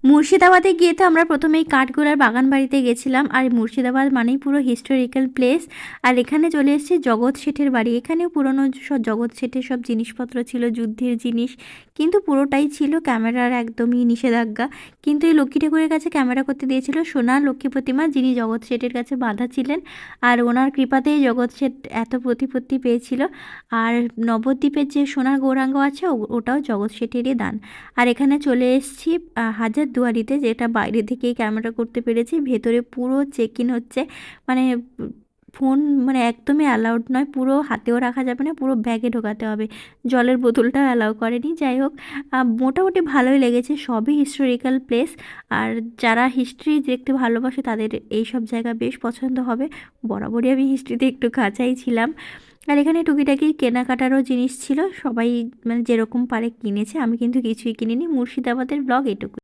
মুর্শিদাবাদে গিয়ে তো আমরা প্রথমেই কাঠগোলার বাগান বাড়িতে গেছিলাম। আর মুর্শিদাবাদ মানেই পুরো হিস্টোরিক্যাল প্লেস। আর এখানে চলে এসেছি জগৎ শেঠের বাড়ি। এখানেও পুরনো সব জগৎ শেঠের সব জিনিসপত্র ছিল, যুদ্ধের জিনিস, কিন্তু পুরোটাই ছিল ক্যামেরার একদমই নিষেধাজ্ঞা। কিন্তু এই লক্ষ্মী ঠাকুরের কাছে ক্যামেরা করতে দিয়েছিল সোনার লক্ষ্মী প্রতিমা, যিনি জগৎ শেঠের কাছে বাঁধা ছিলেন। আর ওনার কৃপাতেই জগৎ শেঠ এত প্রতিপত্তি পেয়েছিল। আর নবদ্বীপের যে সোনার গৌরাঙ্গ আছে ওটাও জগৎ শেঠেরই দান। আর এখানে চলে এসেছি হাজারদুয়ারিতে, যেটা বাইরে থেকেই ক্যামেরা করতে পেরেছি। ভেতরে পুরো চেক ইন হচ্ছে, মানে ফোন মানে একদমই অ্যালাউড নয়, পুরো হাতেও রাখা যাবে না, পুরো ব্যাগে ঢোকাতে হবে। জলের বোতলটাও অ্যালাউ করেনি। যাই হোক, মোটামুটি ভালোই লেগেছে। সবই হিস্টোরিক্যাল প্লেস। আর যারা হিস্ট্রি দেখতে ভালোবাসে তাদের এই সব জায়গা বেশ পছন্দ হবে। বরাবরই আমি হিস্ট্রিতে একটু কাঁচাই ছিলাম। আর এখানে টুকিটাকি কেনাকাটারও জিনিস ছিল, সবাই মানে যেরকম পারে কিনেছে, আমি কিন্তু কিছুই কিনিনি। মুর্শিদাবাদের ব্লগ এটুকু।